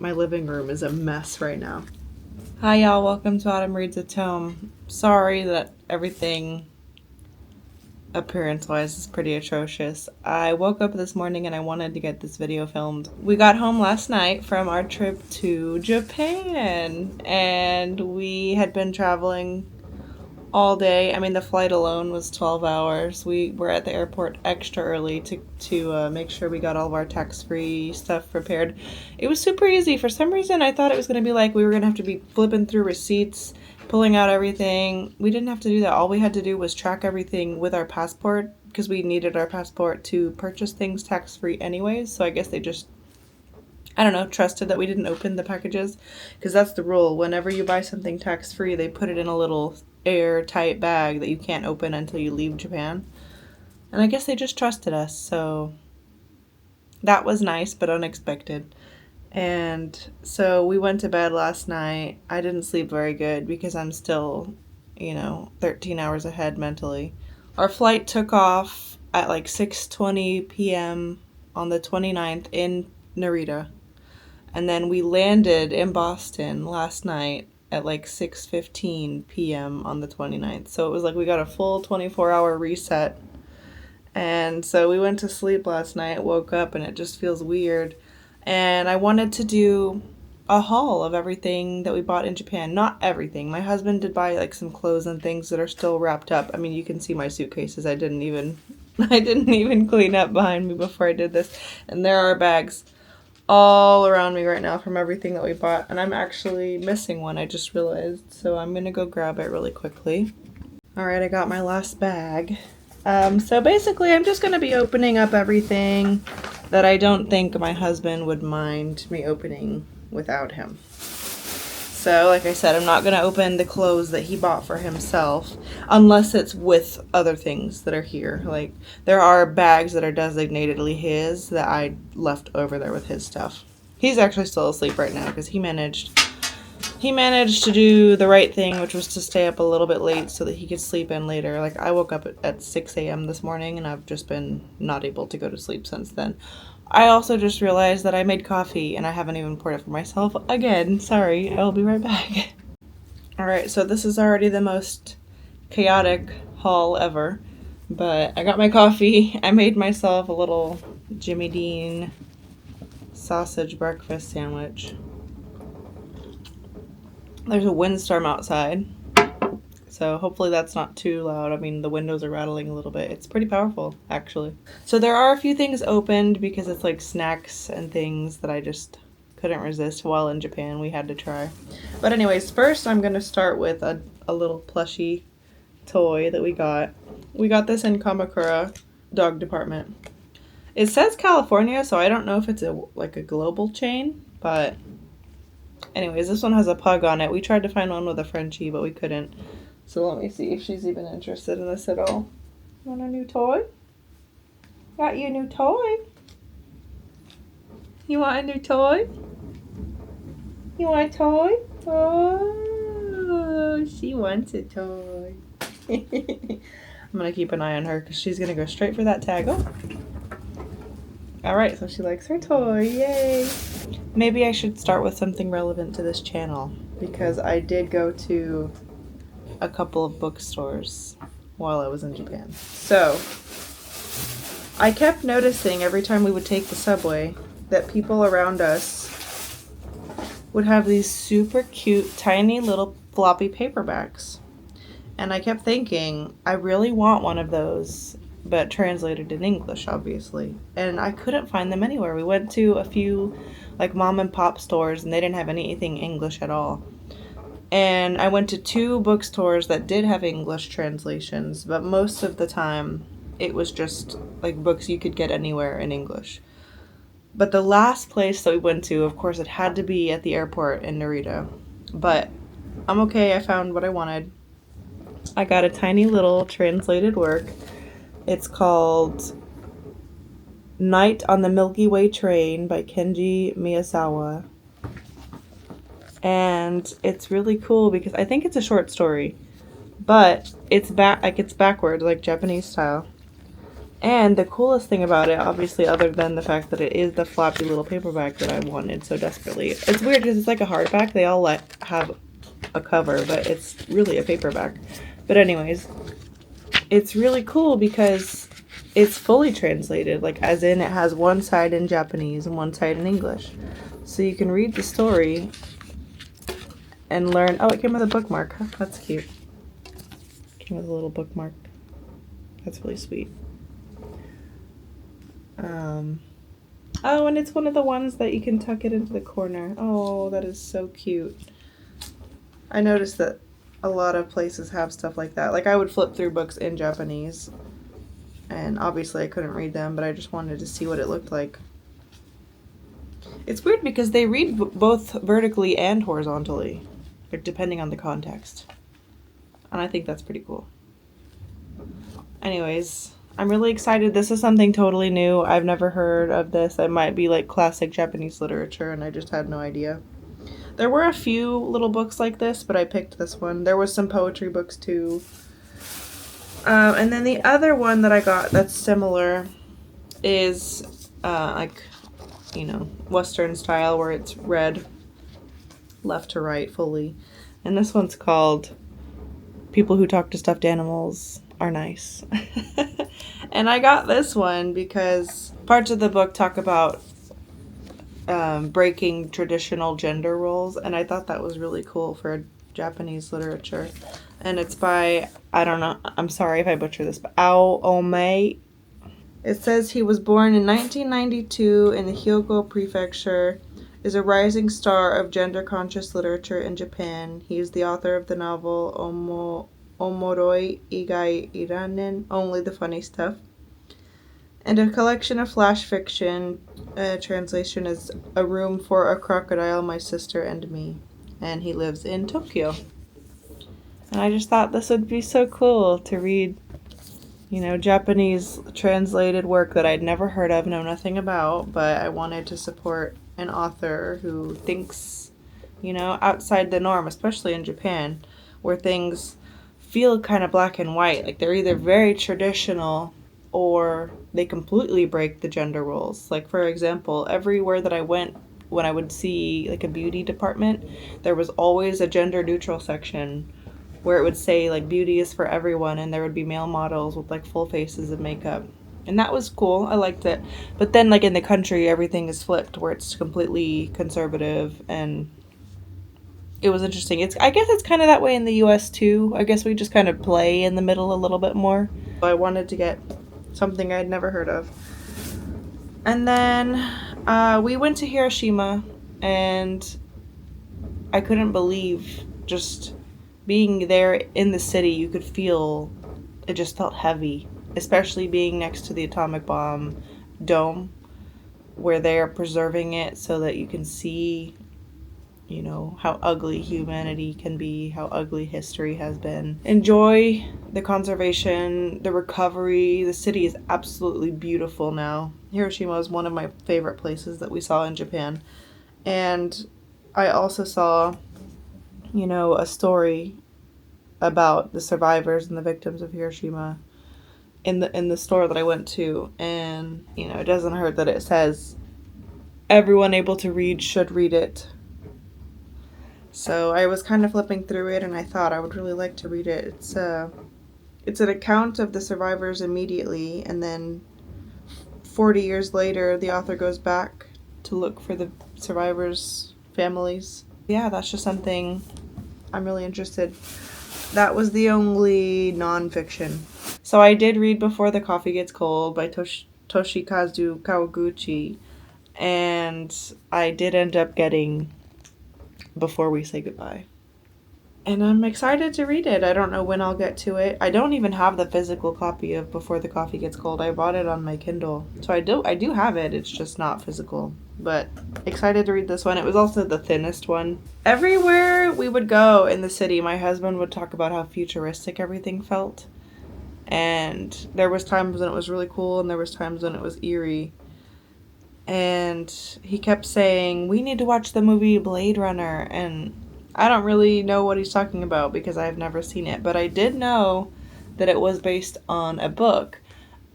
My living room is a mess right now. Hi y'all, welcome to Autumn Reads a Tome. Sorry that everything appearance-wise is pretty atrocious. I woke up this morning and I wanted to get this video filmed. We got home last night from our trip to Japan and we had been traveling all day. I mean, the flight alone was 12 hours. We were at the airport extra early to make sure we got all of our tax-free stuff prepared. It was super easy. For some reason, I thought it was going to be like we were going to have to be flipping through receipts, pulling out everything. We didn't have to do that. All we had to do was track everything with our passport because we needed our passport to purchase things tax-free anyways. So I guess they just, I don't know, trusted that we didn't open the packages because that's the rule. Whenever you buy something tax-free, they put it in a little airtight bag that you can't open until you leave Japan. And I guess they just trusted us, so that was nice but unexpected. And so we went to bed last night. I didn't sleep very good because I'm still, 13 hours ahead mentally. Our flight took off at like 6:20 p.m. on the 29th in Narita. And then we landed in Boston last night at like 6:15 p.m. on the 29th. So it was like we got a full 24-hour reset. And so we went to sleep last night, woke up, and it just feels weird. And I wanted to do a haul of everything that we bought in Japan. Not everything. My husband did buy like some clothes and things that are still wrapped up. I mean, you can see my suitcases. I didn't even clean up behind me before I did this. And there are bags all around me right now from everything that we bought, and I'm actually missing one, I just realized, so I'm gonna go grab it really quickly. Alright, I got my last bag. So basically I'm just gonna be opening up everything that I don't think my husband would mind me opening without him. So, like I said, I'm not going to open the clothes that he bought for himself unless it's with other things that are here. Like, there are bags that are designatedly his that I left over there with his stuff. He's actually still asleep right now because he managed to do the right thing, which was to stay up a little bit late so that he could sleep in later. Like, I woke up at 6 a.m. this morning and I've just been not able to go to sleep since then. I also just realized that I made coffee and I haven't even poured it for myself again. Sorry, I'll be right back. Alright, so this is already the most chaotic haul ever. But I got my coffee. I made myself a little Jimmy Dean sausage breakfast sandwich. There's a windstorm outside. So hopefully that's not too loud. I mean, the windows are rattling a little bit. It's pretty powerful, actually. So there are a few things opened because it's like snacks and things that I just couldn't resist while in Japan. We had to try. But anyways, first I'm going to start with a little plushie toy that we got. We got this in Kamakura dog department. It says California, so I don't know if it's a global chain, but anyways, this one has a pug on it. We tried to find one with a Frenchie, but we couldn't. So let me see if she's even interested in this at all. Want a new toy? Got you a new toy? You want a new toy? You want a toy? Oh, she wants a toy. I'm going to keep an eye on her because she's going to go straight for that tag. Oh. Alright, so she likes her toy. Yay! Maybe I should start with something relevant to this channel because I did go to a couple of bookstores while I was in Japan. So, I kept noticing every time we would take the subway that people around us would have these super cute, tiny little floppy paperbacks. And I kept thinking, I really want one of those, but translated in English, obviously. And I couldn't find them anywhere. We went to a few, like, mom and pop stores, and they didn't have anything English at all. And I went to 2 bookstores that did have English translations, but most of the time it was just like books you could get anywhere in English. But the last place that we went to, of course, it had to be at the airport in Narita. But I'm okay, I found what I wanted. I got a tiny little translated work. It's called Night on the Milky Way Train by Kenji Miyazawa. And it's really cool because I think it's a short story, but it's backwards, like Japanese style. And the coolest thing about it, obviously, other than the fact that it is the floppy little paperback that I wanted so desperately, it's weird because it's like a hardback. They all have a cover, but it's really a paperback. But anyways, it's really cool because it's fully translated, like as in it has one side in Japanese and one side in English. So you can read the story and learn. Oh, it came with a bookmark. Huh? That's cute. It came with a little bookmark. That's really sweet. Oh, and it's one of the ones that you can tuck it into the corner. Oh, that is so cute. I noticed that a lot of places have stuff like that. Like I would flip through books in Japanese, and obviously I couldn't read them, but I just wanted to see what it looked like. It's weird because they read both vertically and horizontally, like depending on the context. And I think that's pretty cool. Anyways, I'm really excited. This is something totally new. I've never heard of this. It might be like classic Japanese literature, and I just had no idea. There were a few little books like this, but I picked this one. There was some poetry books too. And then the other one that I got that's similar is like, you know, Western style where it's read left to right fully. And this one's called People Who Talk to Stuffed Animals Are Nice. And I got this one because parts of the book talk about breaking traditional gender roles, and I thought that was really cool for Japanese literature. And it's by, I don't know, I'm sorry if I butcher this, but Aomei. It says he was born in 1992 in the Hyogo Prefecture, is a rising star of gender-conscious literature in Japan. He is the author of the novel Omoroi Igai Iranen, Only the Funny Stuff, and a collection of flash fiction. Translation is A Room for a Crocodile, My Sister, and Me. And he lives in Tokyo. And I just thought this would be so cool to read, you know, Japanese translated work that I'd never heard of, know nothing about, but I wanted to support an author who thinks, you know, outside the norm, especially in Japan, where things feel kind of black and white. Like they're either very traditional or they completely break the gender roles. Like, for example, everywhere that I went, when I would see like a beauty department, there was always a gender neutral section where it would say like beauty is for everyone, and there would be male models with like full faces of makeup. And that was cool. I liked it. But then like in the country, everything is flipped where it's completely conservative, and it was interesting. I guess it's kind of that way in the US too. I guess we just kind of play in the middle a little bit more. I wanted to get something I'd never heard of. And then we went to Hiroshima, and I couldn't believe just being there in the city. You could feel, it just felt heavy, especially being next to the atomic bomb dome where they are preserving it so that you can see, you know, how ugly humanity can be, how ugly history has been. Enjoy the conservation, the recovery. The city is absolutely beautiful now. Hiroshima is one of my favorite places that we saw in Japan. And I also saw, you know, a story about the survivors and the victims of Hiroshima in the store that I went to. And, you know, it doesn't hurt that it says everyone able to read should read it. So I was kind of flipping through it, and I thought I would really like to read it. It's an account of the survivors immediately, and then 40 years later, the author goes back to look for the survivors' families. Yeah, that's just something I'm really interested. That was the only nonfiction. So I did read Before the Coffee Gets Cold by Toshikazu Kawaguchi, and I did end up getting Before We Say Goodbye. And I'm excited to read it. I don't know when I'll get to it. I don't even have the physical copy of Before the Coffee Gets Cold. I bought it on my Kindle. So I do have it. It's just not physical. But excited to read this one. It was also the thinnest one. Everywhere we would go in the city, my husband would talk about how futuristic everything felt. And there was times when it was really cool, and there was times when it was eerie. And he kept saying, we need to watch the movie Blade Runner. And I don't really know what he's talking about because I've never seen it. But I did know that it was based on a book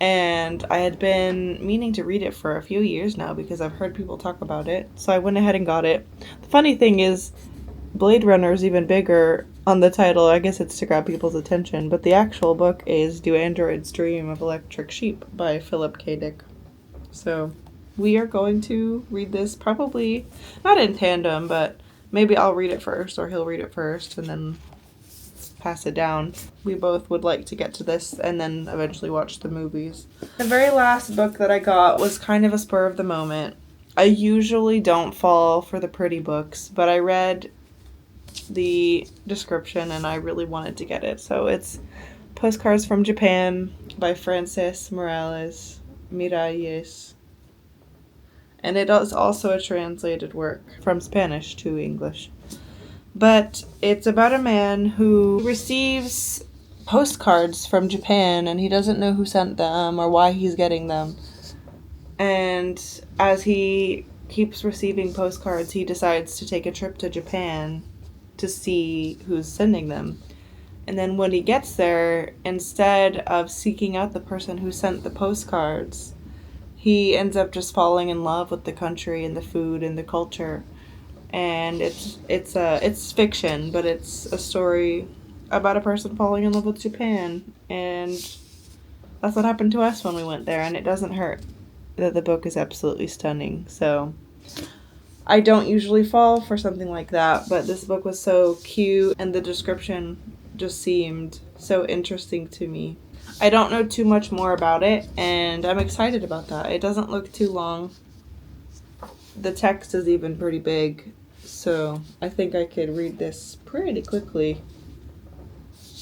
And I had been meaning to read it for a few years now because I've heard people talk about it. So I went ahead and got it. The funny thing is, Blade Runner is even bigger on the title. I guess it's to grab people's attention. But the actual book is Do Androids Dream of Electric Sheep by Philip K. Dick. So we are going to read this probably not in tandem, but maybe I'll read it first or he'll read it first and then pass it down. We both would like to get to this and then eventually watch the movies. The very last book that I got was kind of a spur of the moment. I usually don't fall for the pretty books, but I read the description and I really wanted to get it. So it's Postcards from Japan by Frances Morales Miralles. And it is also a translated work from Spanish to English. But it's about a man who receives postcards from Japan and he doesn't know who sent them or why he's getting them. And as he keeps receiving postcards, he decides to take a trip to Japan to see who's sending them. And then when he gets there, instead of seeking out the person who sent the postcards, he ends up just falling in love with the country and the food and the culture. And it's fiction, but it's a story about a person falling in love with Japan, and that's what happened to us when we went there. And it doesn't hurt that the book is absolutely stunning. So I don't usually fall for something like that, but this book was so cute and the description just seemed so interesting to me. I don't know too much more about it, and I'm excited about that. It doesn't look too long. The text is even pretty big, so I think I could read this pretty quickly.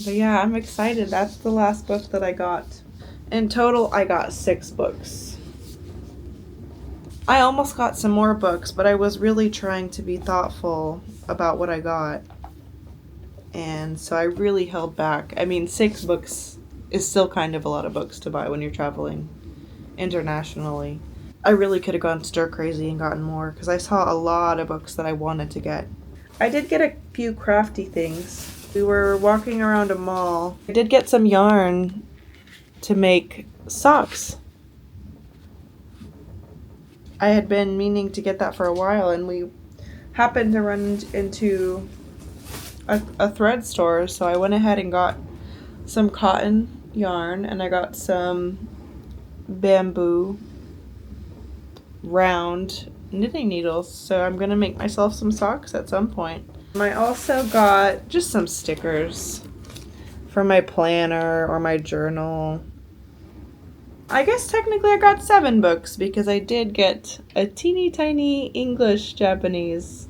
But yeah, I'm excited. That's the last book that I got. In total, I got 6 books. I almost got some more books, but I was really trying to be thoughtful about what I got. And so I really held back. I mean, 6 books is still kind of a lot of books to buy when you're traveling internationally. I really could have gone stir crazy and gotten more because I saw a lot of books that I wanted to get. I did get a few crafty things. We were walking around a mall. I did get some yarn to make socks. I had been meaning to get that for a while, and we happened to run into a thread store, so I went ahead and got some cotton yarn, and I got some bamboo round knitting needles, so I'm gonna make myself some socks at some point. I also got just some stickers for my planner or my journal. I guess technically I got 7 books because I did get a teeny tiny English-Japanese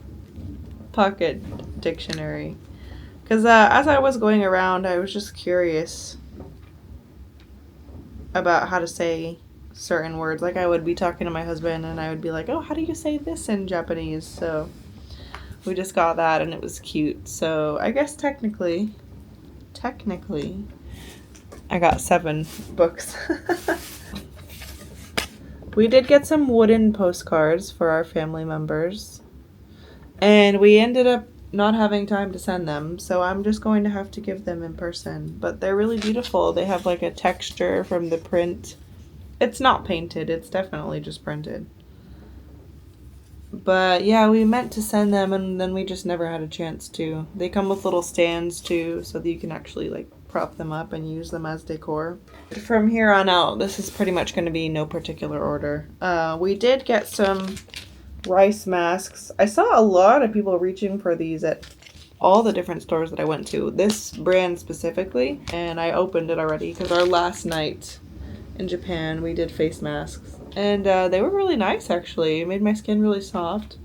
pocket dictionary. Because as I was going around, I was just curious about how to say certain words. Like I would be talking to my husband and I would be like, oh, how do you say this in Japanese? So we just got that and it was cute. So I guess technically, I got 7 books. We did get some wooden postcards for our family members. And we ended up not having time to send them, so I'm just going to have to give them in person. But they're really beautiful. They have like a texture from the print. It's not painted, it's definitely just printed. But yeah, we meant to send them and then we just never had a chance to. They come with little stands too, so that you can actually like prop them up and use them as decor. From here on out, this is pretty much going to be no particular order. We did get some rice masks. I saw a lot of people reaching for these at all the different stores that I went to. This brand specifically, and I opened it already because our last night in Japan we did face masks. And they were really nice actually. It made my skin really soft.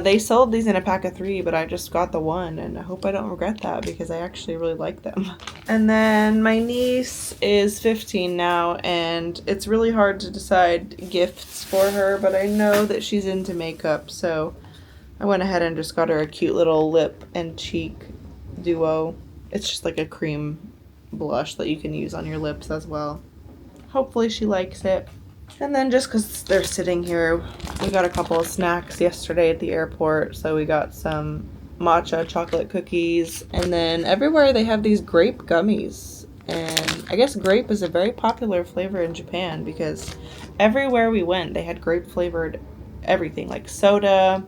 They sold these in a pack of 3, but I just got the 1, and I hope I don't regret that because I actually really like them. And then my niece is 15 now, and it's really hard to decide gifts for her, but I know that she's into makeup, so I went ahead and just got her a cute little lip and cheek duo. It's just like a cream blush that you can use on your lips as well. Hopefully she likes it. And then just because they're sitting here, we got a couple of snacks yesterday at the airport. So we got some matcha chocolate cookies. And then everywhere they have these grape gummies. And I guess grape is a very popular flavor in Japan because everywhere we went, they had grape flavored everything, like soda.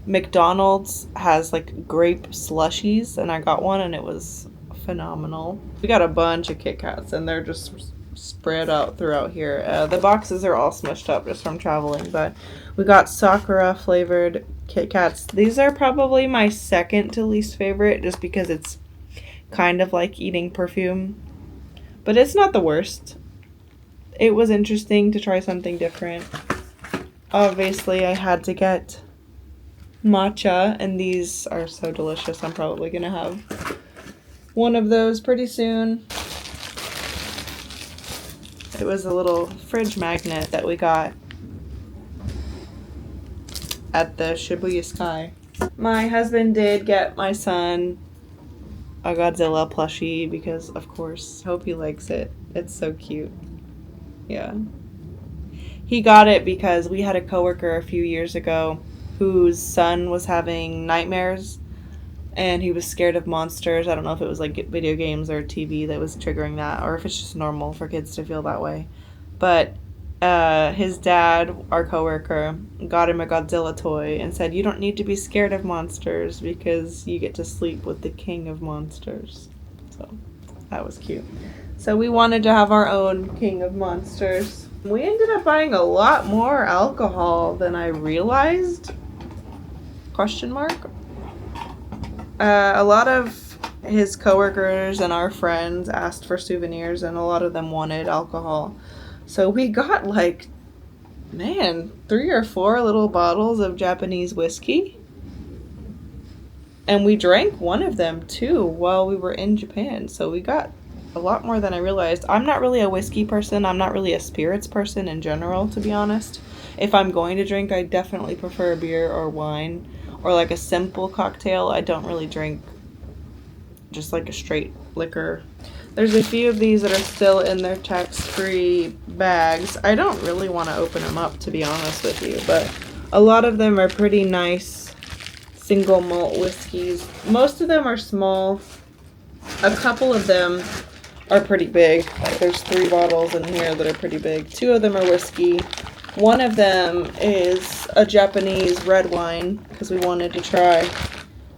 McDonald's has like grape slushies, and I got one and it was phenomenal. We got a bunch of Kit Kats and they're just spread out throughout here. The boxes are all smushed up just from traveling, but we got Sakura flavored Kit Kats. These are probably my second to least favorite just because it's kind of like eating perfume, but it's not the worst. It was interesting to try something different. Obviously, I had to get matcha, and these are so delicious. I'm probably gonna have one of those pretty soon. It was a little fridge magnet that we got at the Shibuya Sky. My husband did get my son a Godzilla plushie because, of course, hope he likes it. It's so cute. Yeah. He got it because we had a coworker a few years ago whose son was having nightmares and he was scared of monsters. I don't know if it was like video games or TV that was triggering that, or if it's just normal for kids to feel that way. But his dad, our coworker, got him a Godzilla toy and said, "You don't need to be scared of monsters because you get to sleep with the king of monsters." So that was cute. So we wanted to have our own king of monsters. We ended up buying a lot more alcohol than I realized. Question mark. A lot of his coworkers and our friends asked for souvenirs, and a lot of them wanted alcohol. So we got like, man, 3 or 4 little bottles of Japanese whiskey. And we drank one of them too while we were in Japan. So we got a lot more than I realized. I'm not really a whiskey person. I'm not really a spirits person in general, to be honest. If I'm going to drink, I definitely prefer beer or wine or like a simple cocktail. I don't really drink just like a straight liquor. There's a few of these that are still in their tax-free bags. I don't really want to open them up, to be honest with you, but a lot of them are pretty nice single malt whiskeys. Most of them are small. A couple of them are pretty big. Like there's 3 bottles in here that are pretty big. 2 of them are whiskey. One of them is a Japanese red wine because we wanted to try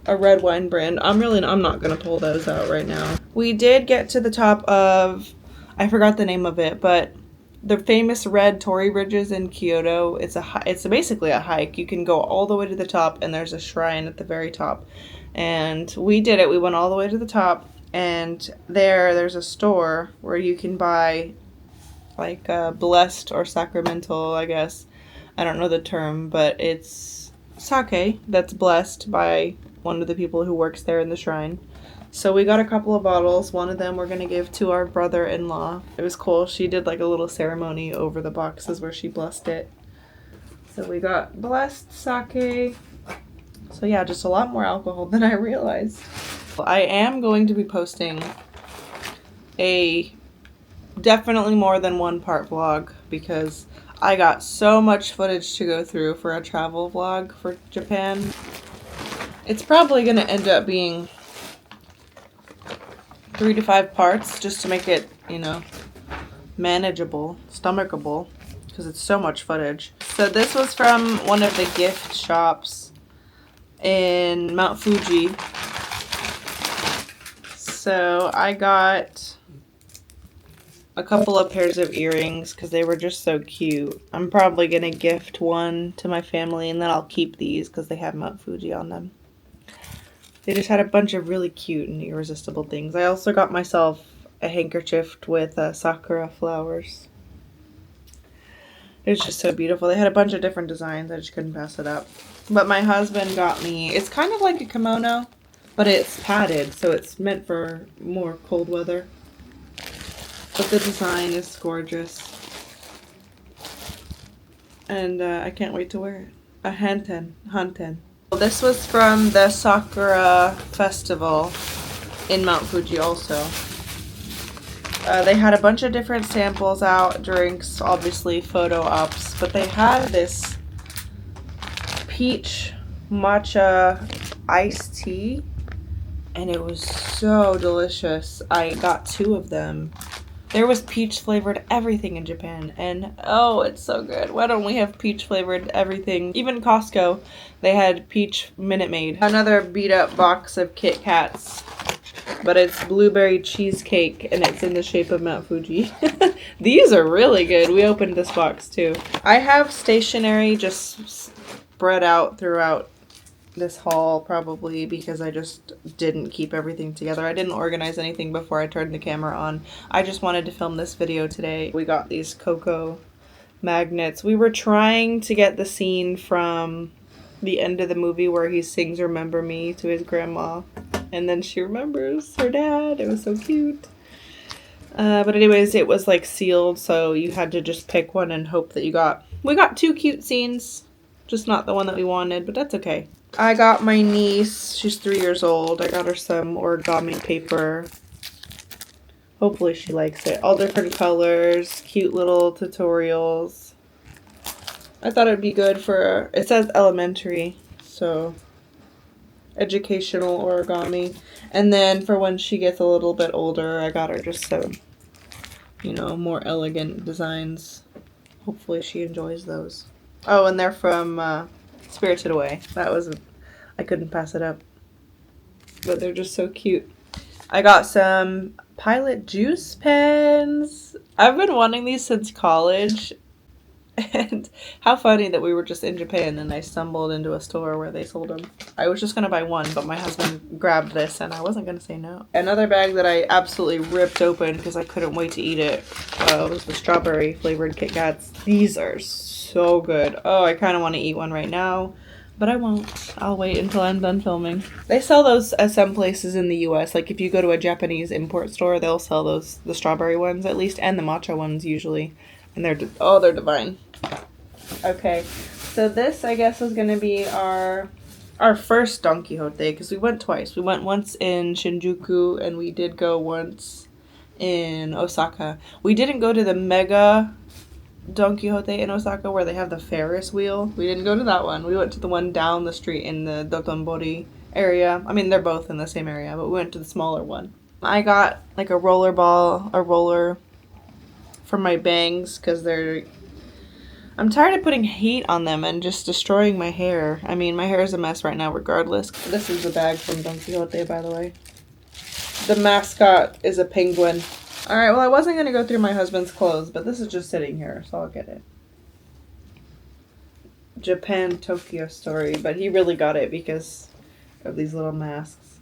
a red wine brand. I'm not going to pull those out right now. We did get to the top of, I forgot the name of it, but the famous red Torii Bridges in Kyoto. It's basically a hike. You can go all the way to the top and there's a shrine at the very top. And we did it. We went all the way to the top. And there's a store where you can buy like blessed or sacramental, I guess. I don't know the term, but it's sake that's blessed by one of the people who works there in the shrine. So we got a couple of bottles. One of them we're going to give to our brother-in-law. It was cool. She did like a little ceremony over the boxes where she blessed it. So we got blessed sake. So yeah, just a lot more alcohol than I realized. I am going to be posting a definitely more than 1 part vlog because I got so much footage to go through for a travel vlog for Japan. It's probably going to end up being 3 to 5 parts just to make it, manageable, stomachable, because it's so much footage. So this was from one of the gift shops in Mount Fuji. So I got a couple of pairs of earrings because they were just so cute. I'm probably going to gift one to my family and then I'll keep these because they have Mount Fuji on them. They just had a bunch of really cute and irresistible things. I also got myself a handkerchief with sakura flowers. It was just so beautiful. They had a bunch of different designs. I just couldn't pass it up. But my husband got me, it's kind of like a kimono, but it's padded, so it's meant for more cold weather. But the design is gorgeous. And I can't wait to wear it. A hanten. This was from the Sakura Festival in Mount Fuji also. They had a bunch of different samples out, drinks, obviously photo ops, but they had this peach matcha iced tea. and it was so delicious. I got 2 of them. There was peach flavored everything in Japan, and oh, it's so good. Why don't we have peach flavored everything? Even Costco, they had peach Minute Maid. Another beat up box of Kit Kats, but it's blueberry cheesecake, and it's in the shape of Mount Fuji. These are really good. We opened this box too. I have stationery just spread out throughout this haul, probably because I just didn't keep everything together. I didn't organize anything before I turned the camera on. I just wanted to film this video today. We got these cocoa magnets. We were trying to get the scene from the end of the movie where he sings Remember Me to his grandma, and then she remembers her dad. It was so cute. But anyways, it was like sealed, so you had to just pick one and hope that you got... We got 2 cute scenes, just not the one that we wanted, but that's okay. I got my niece, she's 3 years old, I got her some origami paper. Hopefully she likes it. All different colors, cute little tutorials. I thought it'd be good for, it says elementary, so educational origami. And then for when she gets a little bit older, I got her just some, you know, more elegant designs. Hopefully she enjoys those. Oh, and they're from Spirited Away. That was, I couldn't pass it up. But they're just so cute. I got some Pilot juice pens. I've been wanting these since college. And how funny that we were just in Japan and I stumbled into a store where they sold them. I was just going to buy one, but my husband grabbed this and I wasn't going to say no. Another bag that I absolutely ripped open because I couldn't wait to eat it was the strawberry flavored Kit Kats. These are so good. Oh, I kind of want to eat one right now, but I won't. I'll wait until I'm done filming. They sell those at some places in the US. Like if you go to a Japanese import store, they'll sell those, the strawberry ones at least, and the matcha ones usually. And they're divine. Okay, so this I guess is gonna be our first Don Quixote because we went twice. We went once in Shinjuku and we did go once in Osaka. We didn't go to the mega Don Quixote in Osaka where they have the Ferris wheel. We didn't go to that one. We went to the one down the street in the Dotonbori area. I mean, they're both in the same area, but we went to the smaller one. I got like a roller for my bangs because I'm tired of putting heat on them and just destroying my hair. I mean, my hair is a mess right now regardless. This is the bag from Don Quixote, by the way. The mascot is a penguin. Alright, well I wasn't going to go through my husband's clothes, but this is just sitting here, so I'll get it. Japan Tokyo Story, but he really got it because of these little masks.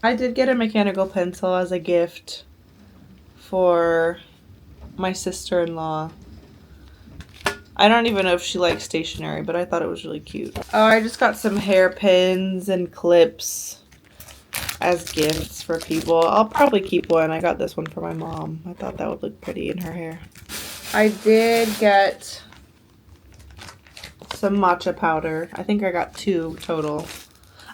I did get a mechanical pencil as a gift for my sister-in-law. I don't even know if she likes stationery, but I thought it was really cute. Oh, I just got some hairpins and clips as gifts for people. I'll probably keep one. I got this one for my mom. I thought that would look pretty in her hair. I did get some matcha powder. I think I got 2 total.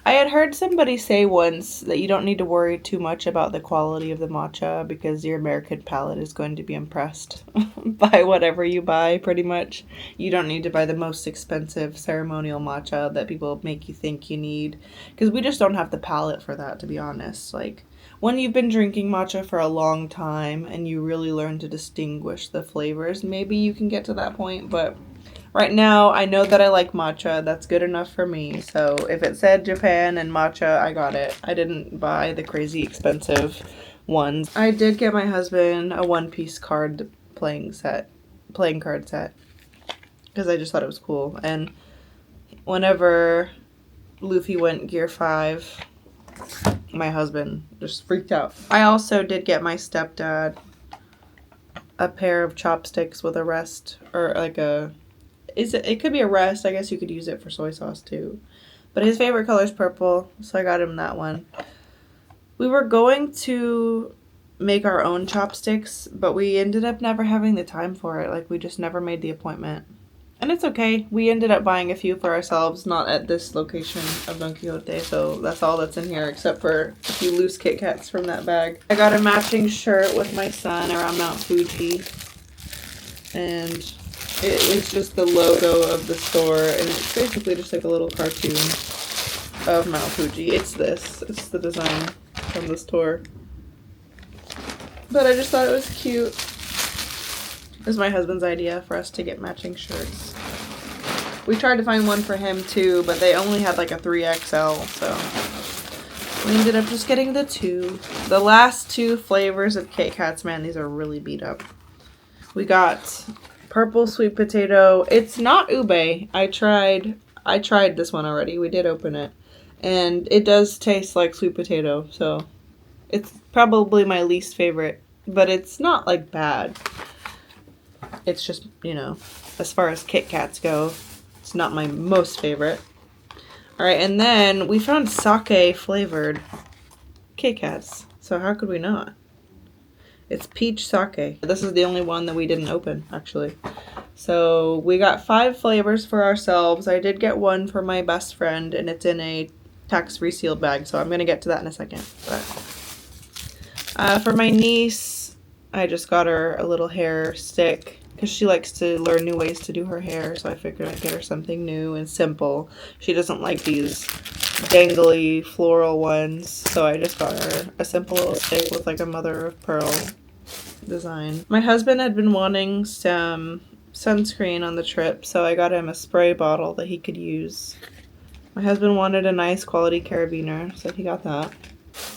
I had heard somebody say once that you don't need to worry too much about the quality of the matcha because your American palate is going to be impressed by whatever you buy, pretty much. You don't need to buy the most expensive ceremonial matcha that people make you think you need because we just don't have the palate for that, to be honest. Like, when you've been drinking matcha for a long time and you really learn to distinguish the flavors, maybe you can get to that point, but right now, I know that I like matcha. That's good enough for me. So if it said Japan and matcha, I got it. I didn't buy the crazy expensive ones. I did get my husband a one-piece playing card set because I just thought it was cool. And whenever Luffy went Gear 5, my husband just freaked out. I also did get my stepdad a pair of chopsticks with a rest, or like a... It could be a rest. I guess you could use it for soy sauce too. But his favorite color is purple, so I got him that one. We were going to make our own chopsticks, but we ended up never having the time for it. Like, we just never made the appointment. And it's okay. We ended up buying a few for ourselves, not at this location of Don Quixote, so that's all that's in here except for a few loose Kit Kats from that bag. I got a matching shirt with my son around Mount Fuji, and it was just the logo of the store, and it's basically just like a little cartoon. of Mount Fuji. It's this. It's the design from this tour. But I just thought it was cute. It was my husband's idea for us to get matching shirts. We tried to find one for him too, but they only had like a 3XL, so we ended up just getting the 2. The last 2 flavors of Kit Kats, man, these are really beat up. We got purple sweet potato. It's not ube. I tried this one already. We did open it. And it does taste like sweet potato, so it's probably my least favorite, but it's not like bad. It's just, you know, as far as Kit Kats go, it's not my most favorite. Alright, and then we found sake flavored Kit Kats, so how could we not? It's peach sake. This is the only one that we didn't open, actually. So we got 5 flavors for ourselves. I did get one for my best friend, and it's in a tax-free sealed bag, so I'm going to get to that in a second. But for my niece, I just got her a little hair stick because she likes to learn new ways to do her hair, so I figured I'd get her something new and simple. She doesn't like these dangly floral ones, so I just got her a simple little stick with like a mother of pearl design. My husband had been wanting some sunscreen on the trip, so I got him a spray bottle that he could use. My husband wanted a nice quality carabiner, so he got that.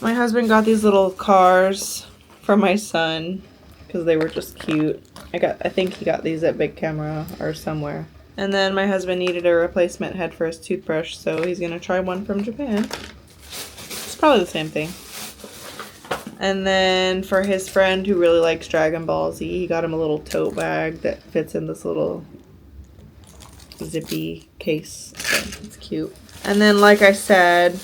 My husband got these little cars for my son because they were just cute. I think he got these at Big Camera or somewhere. And then my husband needed a replacement head for his toothbrush, so he's gonna try one from Japan. It's probably the same thing. And then for his friend who really likes Dragon Ball Z, he got him a little tote bag that fits in this little zippy case. So it's cute. And then, like I said,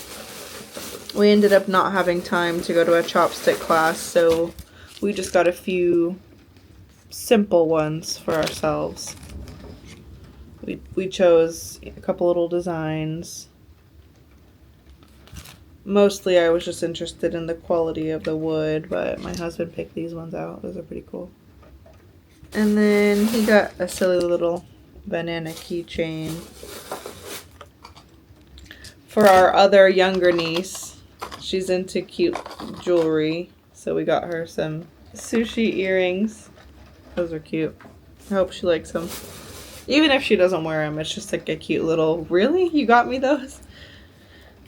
we ended up not having time to go to a chopstick class, so we just got a few simple ones for ourselves. We chose a couple little designs. Mostly I was just interested in the quality of the wood, but my husband picked these ones out. Those are pretty cool. And then he got a silly little banana keychain for our other younger niece. She's into cute jewelry, so we got her some sushi earrings. Those are cute. I hope she likes them. Even if she doesn't wear them, it's just like a cute little, really? You got me those?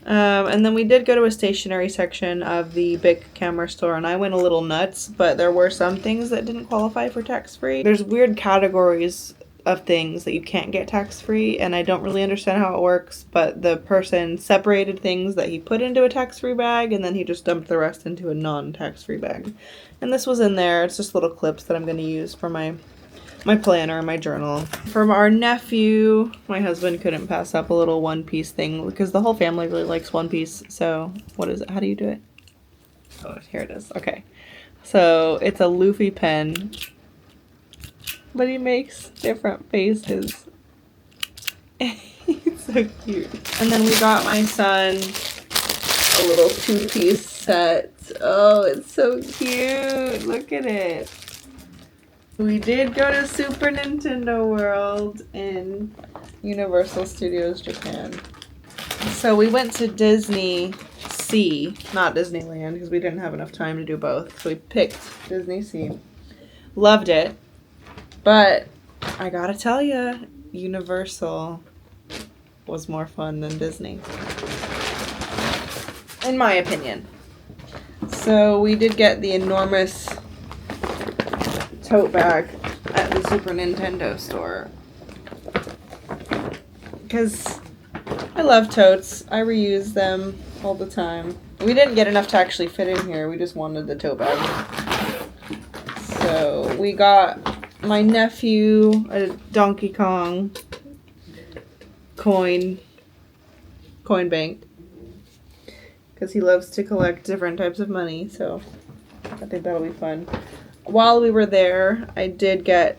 And then we did go to a stationery section of the Big Camera store, and I went a little nuts, but there were some things that didn't qualify for tax-free. There's weird categories of things that you can't get tax-free, and I don't really understand how it works, but the person separated things that he put into a tax-free bag, and then he just dumped the rest into a non-tax-free bag. And this was in there. It's just little clips that I'm going to use for my planner, my journal. From our nephew, my husband couldn't pass up a little one-piece thing because the whole family really likes One Piece. So what is it? How do you do it? Oh, here it is. Okay. So it's a Luffy pen, but he makes different faces. He's so cute. And then we got my son a little 2-piece set. Oh, it's so cute. Look at it. We did go to Super Nintendo World in Universal Studios Japan. So we went to Disney Sea, not Disneyland, because we didn't have enough time to do both. So we picked Disney Sea. Loved it. But I gotta tell you, Universal was more fun than Disney, in my opinion. So we did get the enormous tote bag at the Super Nintendo store because I love totes. I reuse them all the time. We didn't get enough to actually fit in here. We just wanted the tote bag. So we got my nephew a Donkey Kong coin bank because he loves to collect different types of money, so I think that'll be fun. While we were there, I did get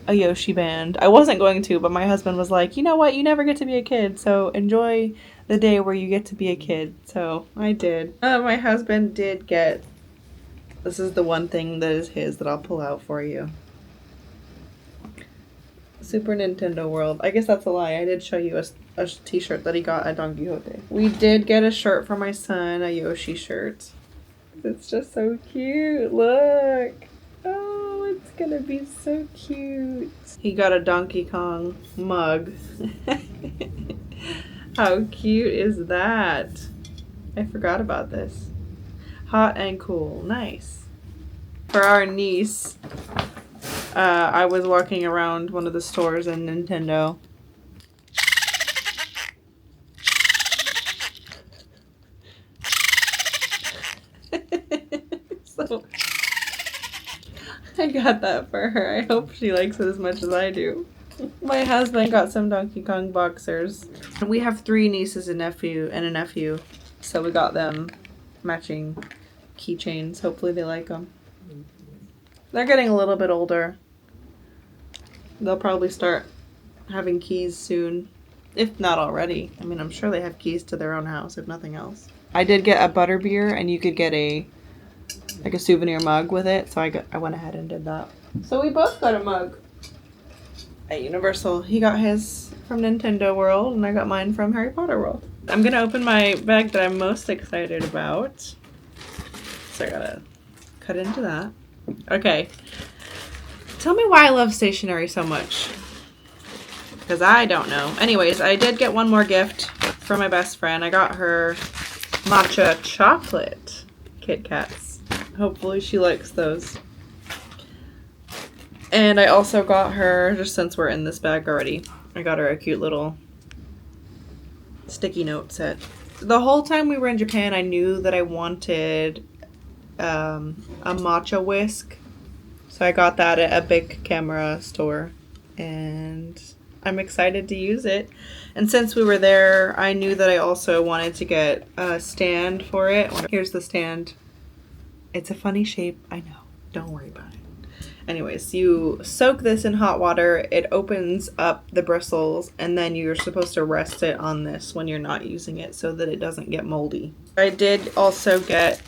a Yoshi band. I wasn't going to, but my husband was like, you know what, you never get to be a kid, so enjoy the day where you get to be a kid. So I did. My husband did get, this is the one thing that is his that I'll pull out for you. Super Nintendo World. I guess that's a lie. I did show you a t-shirt that he got at Don Quixote. We did get a shirt for my son, a Yoshi shirt. It's just so cute. Look. Oh, it's gonna be so cute. He got a Donkey Kong mug. How cute is that? I forgot about this. Hot and cool. Nice. For our niece, I was walking around one of the stores in Nintendo. So I got that for her. I hope she likes it as much as I do. My husband got some Donkey Kong boxers. We have 3 nieces and a nephew. So we got them matching keychains. Hopefully they like them. They're getting a little bit older. They'll probably start having keys soon. If not already. I mean, I'm sure they have keys to their own house, if nothing else. I did get a butterbeer, and you could get a souvenir mug with it, so I went ahead and did that. So we both got a mug at Universal. He got his from Nintendo World, and I got mine from Harry Potter World. I'm gonna open my bag that I'm most excited about. So I gotta cut into that. Okay. Tell me why I love stationery so much. Because I don't know. Anyways, I did get one more gift from my best friend. I got her matcha chocolate Kit Kats. Hopefully she likes those. And I also got her, just since we're in this bag already, I got her a cute little sticky note set. The whole time we were in Japan, I knew that I wanted a matcha whisk. So I got that at a big camera store. And I'm excited to use it. And since we were there, I knew that I also wanted to get a stand for it. Here's the stand. It's a funny shape, I know. Don't worry about it. Anyways, you soak this in hot water. It opens up the bristles, and then you're supposed to rest it on this when you're not using it so that it doesn't get moldy. I did also get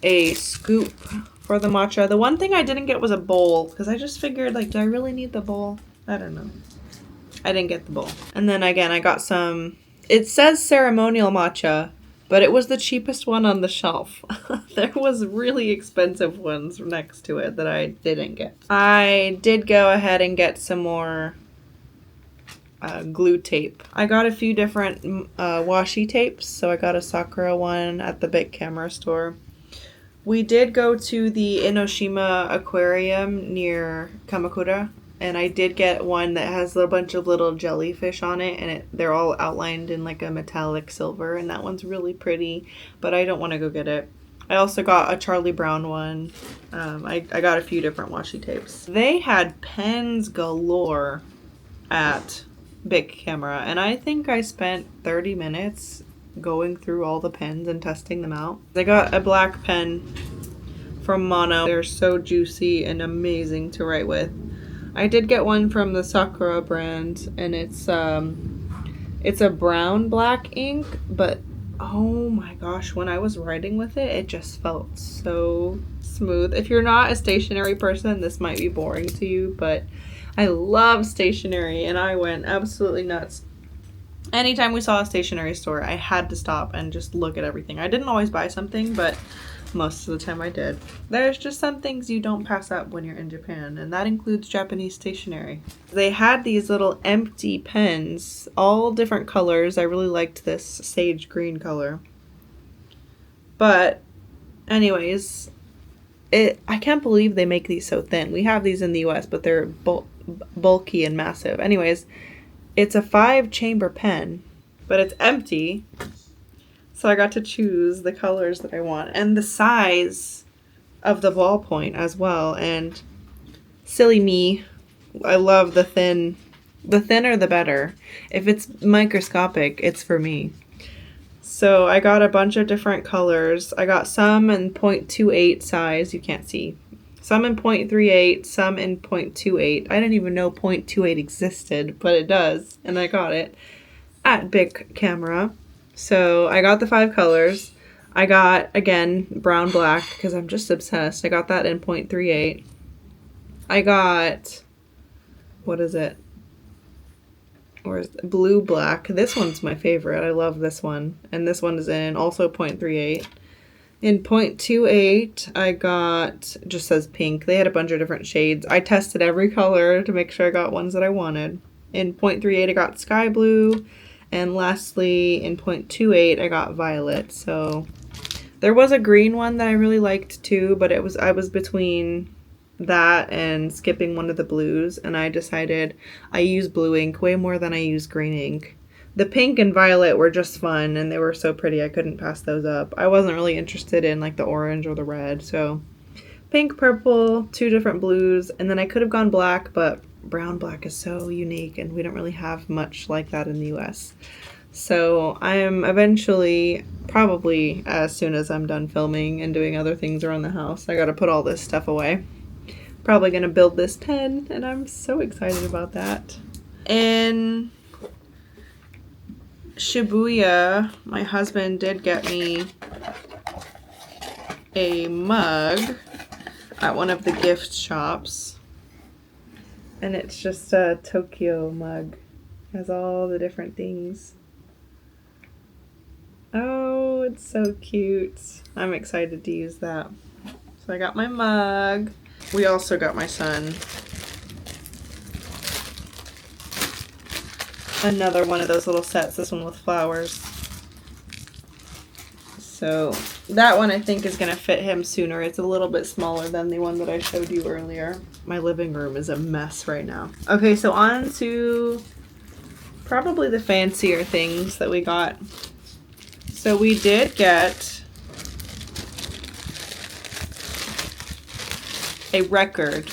a scoop for the matcha. The one thing I didn't get was a bowl, because I just figured, like, do I really need the bowl? I don't know. I didn't get the bowl. And then again, I got some, it says ceremonial matcha, but it was the cheapest one on the shelf. There was really expensive ones next to it that I didn't get. I did go ahead and get some more glue tape. I got a few different washi tapes. So I got a Sakura one at the big camera store. We did go to the Enoshima Aquarium near Kamakura. And I did get one that has a bunch of little jellyfish on it, and they're all outlined in like a metallic silver, and that one's really pretty, but I don't want to go get it. I also got a Charlie Brown one. I got a few different washi tapes. They had pens galore at Big Camera, and I think I spent 30 minutes going through all the pens and testing them out. I got a black pen from Mono. They're so juicy and amazing to write with. I did get one from the Sakura brand, and it's a brown black ink, but oh my gosh, when I was writing with it, it just felt so smooth. If you're not a stationery person, this might be boring to you, but I love stationery, and I went absolutely nuts. Anytime we saw a stationery store, I had to stop and just look at everything. I didn't always buy something, but most of the time I did. There's just some things you don't pass up when you're in Japan, and that includes Japanese stationery. They had these little empty pens, all different colors. I really liked this sage green color. But anyways, I can't believe they make these so thin. We have these in the US, but they're bulky and massive. Anyways, it's a 5-chamber pen, but it's empty. So I got to choose the colors that I want and the size of the ballpoint as well. And silly me, I love the thin. The thinner the better. If it's microscopic, it's for me. So I got a bunch of different colors. I got some in 0.28 size, you can't see. Some in 0.38, some in 0.28. I didn't even know 0.28 existed, but it does. And I got it at Big Camera. So I got the 5 colors. I got, again, brown black because I'm just obsessed. I got that in 0.38. I got, what is it? or is it blue black. This one's my favorite. I love this one. And this one is in also 0.38. In 0.28, I got, just says pink. They had a bunch of different shades. I tested every color to make sure I got ones that I wanted. In 0.38, I got sky blue. And lastly, in 0.28, I got violet. So there was a green one that I really liked too, but I was between that and skipping one of the blues. And I decided I use blue ink way more than I use green ink. The pink and violet were just fun, and they were so pretty I couldn't pass those up. I wasn't really interested in like the orange or the red, so pink, purple, 2 different blues, and then I could have gone black, but brown black is so unique, and we don't really have much like that in the US. So I am eventually, probably as soon as I'm done filming and doing other things around the house, I gotta put all this stuff away. Probably gonna build this pen, and I'm so excited about that. In Shibuya, my husband did get me a mug at one of the gift shops. And it's just a Tokyo mug. It has all the different things. Oh, it's so cute. I'm excited to use that. So I got my mug. We also got my son another one of those little sets, this one with flowers. So that one I think is going to fit him sooner. It's a little bit smaller than the one that I showed you earlier. My living room is a mess right now. Okay, so on to probably the fancier things that we got. So we did get a record.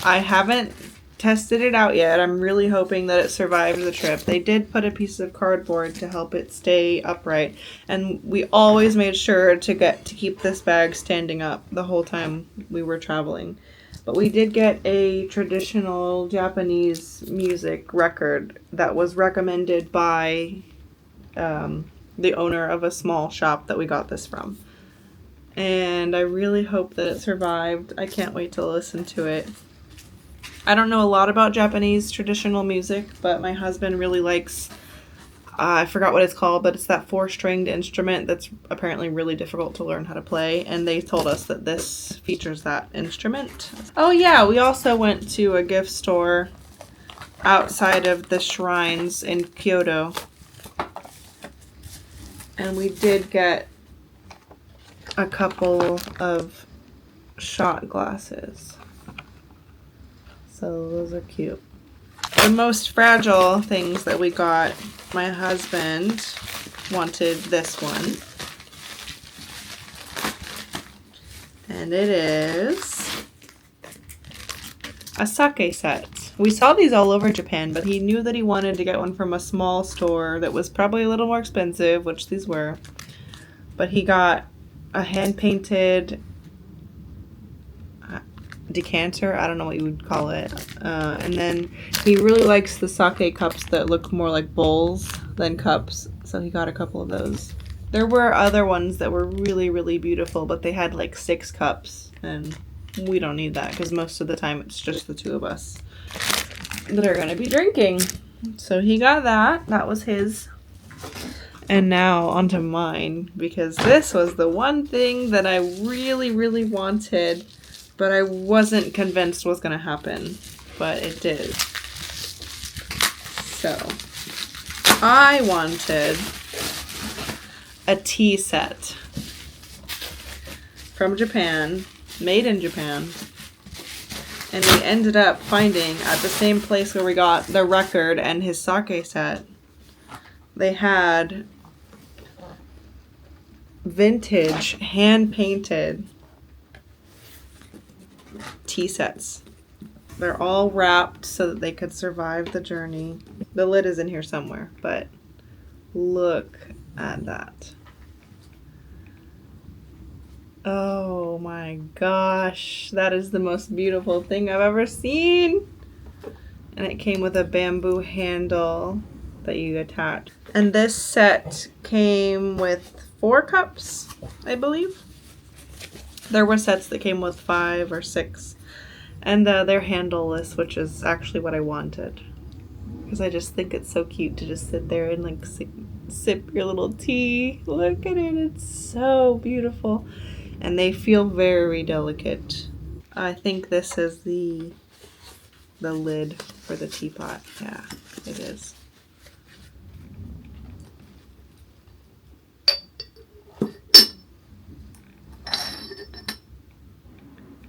I haven't tested it out yet. I'm really hoping that it survives the trip. They did put a piece of cardboard to help it stay upright, and we always made sure to keep this bag standing up the whole time we were traveling. But we did get a traditional Japanese music record that was recommended by the owner of a small shop that we got this from. And I really hope that it survived. I can't wait to listen to it. I don't know a lot about Japanese traditional music, but my husband really likes, I forgot what it's called, but it's that 4-stringed instrument that's apparently really difficult to learn how to play, and they told us that this features that instrument. Oh yeah, we also went to a gift store outside of the shrines in Kyoto, and we did get a couple of shot glasses. So those are cute. The most fragile things that we got, my husband wanted this one. And it is a sake set. We saw these all over Japan, but he knew that he wanted to get one from a small store that was probably a little more expensive, which these were. But he got a hand-painted decanter, I don't know what you would call it, and then he really likes the sake cups that look more like bowls than cups, so he got a couple of those. There were other ones that were really, really beautiful, but they had like 6 cups, and we don't need that because most of the time it's just the 2 of us that are going to be drinking. So he got that. That was his. And now onto mine, because this was the one thing that I really, really wanted, but I wasn't convinced was going to happen, but it did. So, I wanted a tea set from Japan, made in Japan, and we ended up finding at the same place where we got the record and his sake set, they had vintage, hand-painted tea sets. They're all wrapped so that they could survive the journey. The lid is in here somewhere, but look at that. Oh my gosh, that is the most beautiful thing I've ever seen. And it came with a bamboo handle that you attach. And this set came with 4 cups, I believe. There were sets that came with 5 or 6. And they're handleless, which is actually what I wanted. because I just think it's so cute to just sit there and like sip your little tea. Look at it, it's so beautiful. And they feel very delicate. I think this is the lid for the teapot. Yeah, it is.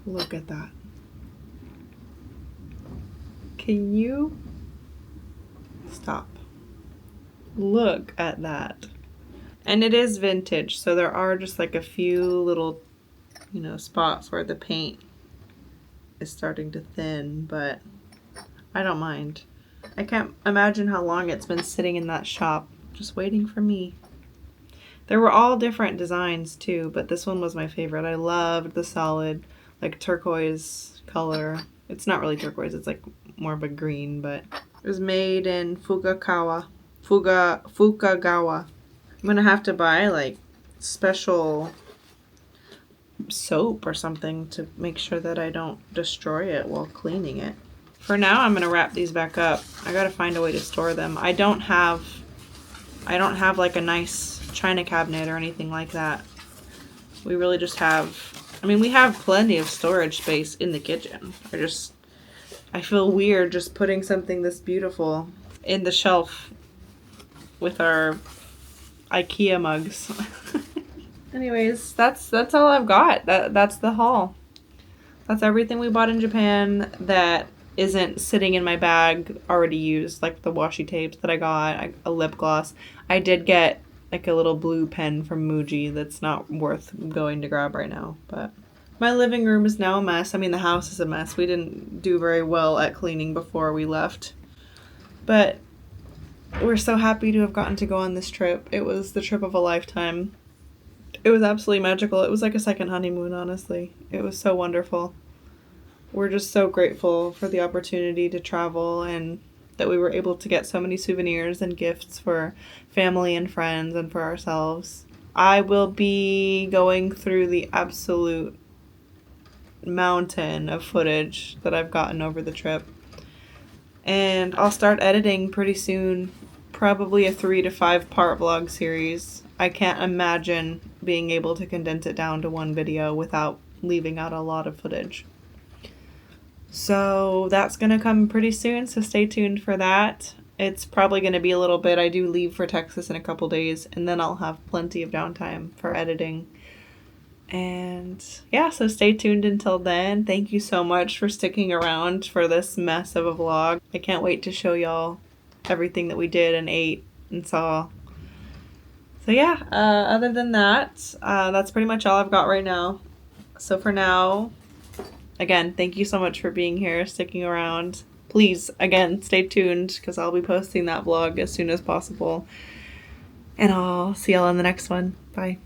Look at that. Can you stop? Look at that. And it is vintage, so there are just like a few little, you know, spots where the paint is starting to thin, but I don't mind. I can't imagine how long it's been sitting in that shop, just waiting for me. There were all different designs too, but this one was my favorite. I loved the solid, like turquoise color. It's not really turquoise, it's like more of a green, but it was made in Fukagawa. I'm gonna have to buy like special soap or something to make sure that I don't destroy it while cleaning it. For now, I'm gonna wrap these back up. I gotta find a way to store them. I don't have like a nice china cabinet or anything like that. We really just have, I mean, we have plenty of storage space in the kitchen. I feel weird just putting something this beautiful in the shelf with our IKEA mugs. Anyways, that's all I've got. That's the haul. That's everything we bought in Japan that isn't sitting in my bag already used, like the washi tapes that I got, a lip gloss. I did get like a little blue pen from Muji that's not worth going to grab right now, but my living room is now a mess. I mean, the house is a mess. We didn't do very well at cleaning before we left, but we're so happy to have gotten to go on this trip. It was the trip of a lifetime. It was absolutely magical. It was like a second honeymoon, honestly. It was so wonderful. We're just so grateful for the opportunity to travel and that we were able to get so many souvenirs and gifts for family and friends and for ourselves. I will be going through the absolute mountain of footage that I've gotten over the trip. And I'll start editing pretty soon. Probably a 3 to 5 part vlog series. I can't imagine being able to condense it down to one video without leaving out a lot of footage. So that's going to come pretty soon, so stay tuned for that. It's probably going to be a little bit. I do leave for Texas in a couple days, and then I'll have plenty of downtime for editing. And yeah, so stay tuned until then. Thank you so much for sticking around for this mess of a vlog. I can't wait to show y'all everything that we did and ate and saw. So yeah, other than that, that's pretty much all I've got right now. So for now, again, thank you so much for being here, sticking around. Please, again, stay tuned because I'll be posting that vlog as soon as possible. And I'll see y'all in the next one. Bye.